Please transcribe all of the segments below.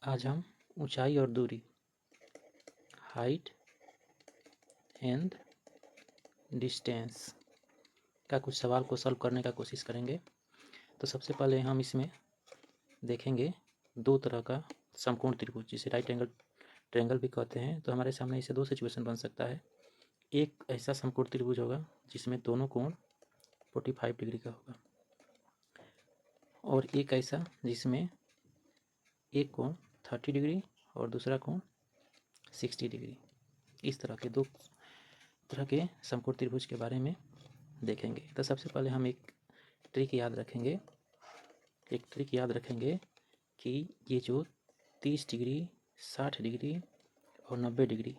आज हम ऊंचाई और दूरी, हाइट एंड डिस्टेंस का कुछ सवाल को सॉल्व करने का कोशिश करेंगे। तो सबसे पहले हम इसमें देखेंगे दो तरह का समकोण त्रिभुज, जिसे राइट एंगल ट्रायंगल भी कहते हैं। तो हमारे सामने इसे दो सिचुएशन बन सकता है। एक ऐसा समकोण त्रिभुज होगा जिसमें दोनों कोण 45 डिग्री का होगा, और एक ऐसा जिसमें एक कोण 30 डिग्री और दूसरा कोण 60 डिग्री। इस तरह के दो तरह के समकोण त्रिभुज के बारे में देखेंगे। तो सबसे पहले हम एक ट्रिक याद रखेंगे कि ये जो 30 डिग्री, 60 डिग्री और 90 डिग्री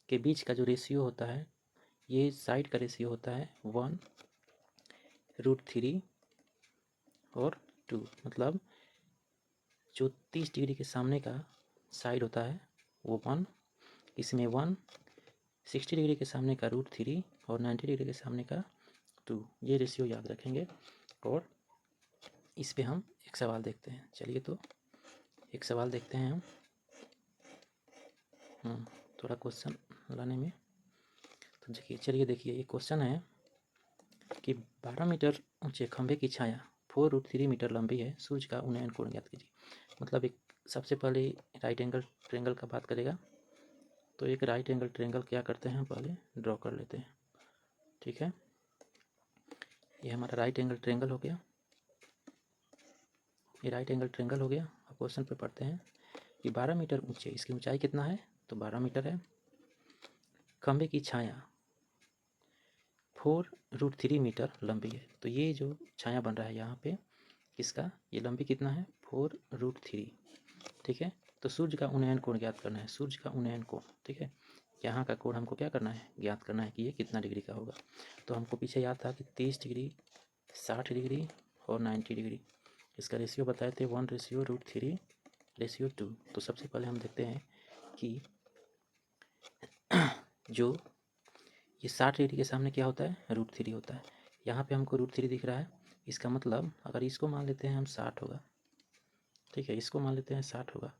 के बीच का जो रेशियो होता है, ये साइड का रेशियो होता है 1/√3 और 2। मतलब जो 30 डिग्री के सामने का साइड होता है वो 1, इसमें 1, 60 डिग्री के सामने का √3 और 90 डिग्री के सामने का 2। ये रेशियो याद रखेंगे और इस पे हम एक सवाल देखते हैं। चलिए तो एक सवाल देखते हैं हम थोड़ा क्वेश्चन लाने में। तो देखिए ये क्वेश्चन है कि 12 मीटर ऊंचे खंभे की छाया 4√3 मीटर लंबी है, सूर्य का उन्नयन कोण ज्ञात कीजिए। मतलब एक सबसे पहले राइट एंगल ट्रायंगल का बात करेगा। तो एक राइट एंगल ट्रायंगल क्या करते हैं, पहले ड्रॉ कर लेते हैं। ठीक है, ये हमारा राइट एंगल ट्रायंगल हो गया। ये राइट एंगल ट्रायंगल हो गया। अब क्वेश्चन पे पढ़ते हैं कि 12 मीटर ऊंचे, इसकी ऊंचाई कितना है, तो 12 मीटर है। खंभे की छाया 4√3 मीटर लंबी है। तो ये जो छाया बन रहा है यहाँ पे, इसका ये लंबी कितना है, 4√3। ठीक है, तो सूर्य का उन्नयन कोण ज्ञात करना है, सूर्य का उन्नयन कोण। ठीक है, यहाँ का कोण हमको क्या करना है, ज्ञात करना है कि ये कितना डिग्री का होगा। तो हमको पीछे याद था कि 30 डिग्री, 60 डिग्री और 90 डिग्री, इसका रेशियो बताए थे 1/√3/2। तो सबसे पहले हम देखते हैं कि जो ये 60 डिग्री के सामने क्या होता है, √3 होता है। यहाँ पे हमको √3 दिख रहा है। इसका मतलब अगर इसको मान लेते हैं हम 60 होगा। ठीक है, इसको मान लेते हैं 60 होगा।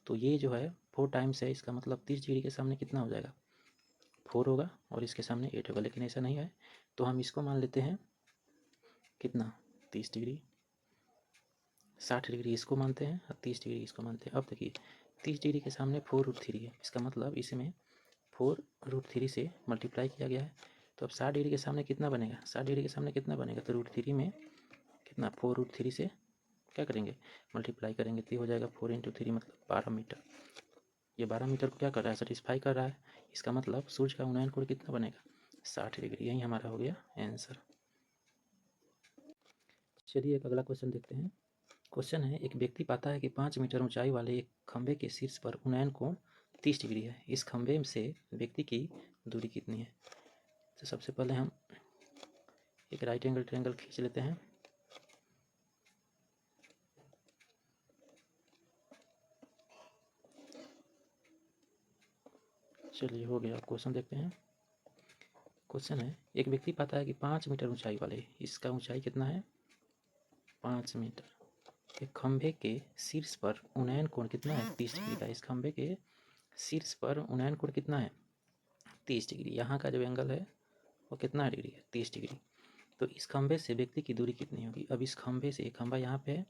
तो ये जो है 4 टाइम्स है, इसका मतलब 30 डिग्री के सामने कितना हो जाएगा, 4 होगा, और इसके सामने 8 होगा। लेकिन ऐसा नहीं है, तो हम इसको मान लेते हैं कितना, 30 डिग्री। 60 डिग्री इसको मानते हैं और 30 डिग्री इसको मानते हैं। अब देखिए 30 डिग्री के सामने 4√3 है, इसका मतलब इसमें 4√3 से मल्टीप्लाई किया गया है। तो अब 60 डिग्री के सामने कितना बनेगा, 60 डिग्री के सामने कितना बनेगा, तो √3 में कितना, 4√3 से क्या करेंगे, मल्टीप्लाई करेंगे, तो हो जाएगा 4 × 3 मतलब 12 मीटर। ये 12 मीटर को क्या कर रहा है, सेटिस्फाई कर रहा है। इसका मतलब सूर्य का उन्नयन कोण कितना बनेगा, 60 डिग्री। यही हमारा हो गया आंसर। चलिए एक अगला क्वेश्चन देखते हैं। क्वेश्चन है, एक व्यक्ति पाता है कि 5 मीटर ऊंचाई वाले एक खंभे के शीर्ष पर उन्नयन कोण 30 डिग्री है। इस खंभे से व्यक्ति की दूरी कितनी है। तो सबसे पहले हम एक राइट एंगल ट्रायंगल खींच लेते हैं। चलिए हो गया। क्वेश्चन देखते हैं। क्वेश्चन है, एक व्यक्ति पाता है कि 5 मीटर ऊंचाई वाले, इसका ऊंचाई कितना है, 5 मीटर, एक खंभे के शीर्ष पर उन्नयन कोण कितना है, 30 डिग्री का। इस खंभे के शीर्ष पर उन्नयन कोण कितना है, 30 डिग्री। यहाँ का जो एंगल है वो कितना डिग्री है, 30 डिग्री। तो इस खंभे से व्यक्ति की दूरी कितनी होगी। अब इस खंभे से, खंभा यहाँ पे है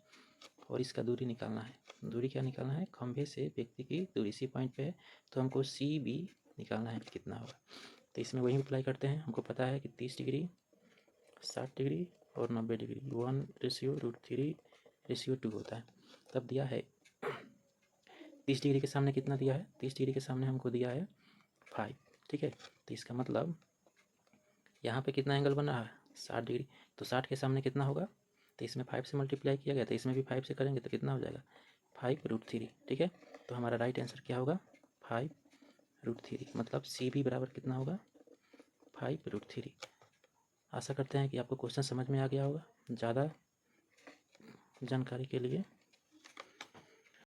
और इसका दूरी निकालना है। दूरी क्या निकालना है, खंभे से व्यक्ति की दूरी सी पॉइंट पे है, तो हमको CB निकालना है कितना होगा। तो इसमें वही अप्लाई करते हैं। हमको पता है कि 30 डिग्री, 60 डिग्री और 90 डिग्री 1/√3/2 होता है। तब दिया है 30 डिग्री के सामने कितना दिया है, 30 डिग्री के सामने हमको दिया है 5। ठीक है, तो इसका मतलब यहाँ पे कितना एंगल बन रहा है, 60 डिग्री। तो 60 के सामने कितना होगा, तो इसमें 5 से मल्टीप्लाई किया गया, तो इसमें भी 5 से करेंगे तो कितना हो जाएगा, 5√3। ठीक है, तो हमारा राइट आंसर क्या होगा, 5√3। मतलब CB बराबर कितना होगा, 5√3। आशा करते हैं कि आपको क्वेश्चन समझ में आ गया होगा। ज़्यादा जानकारी के लिए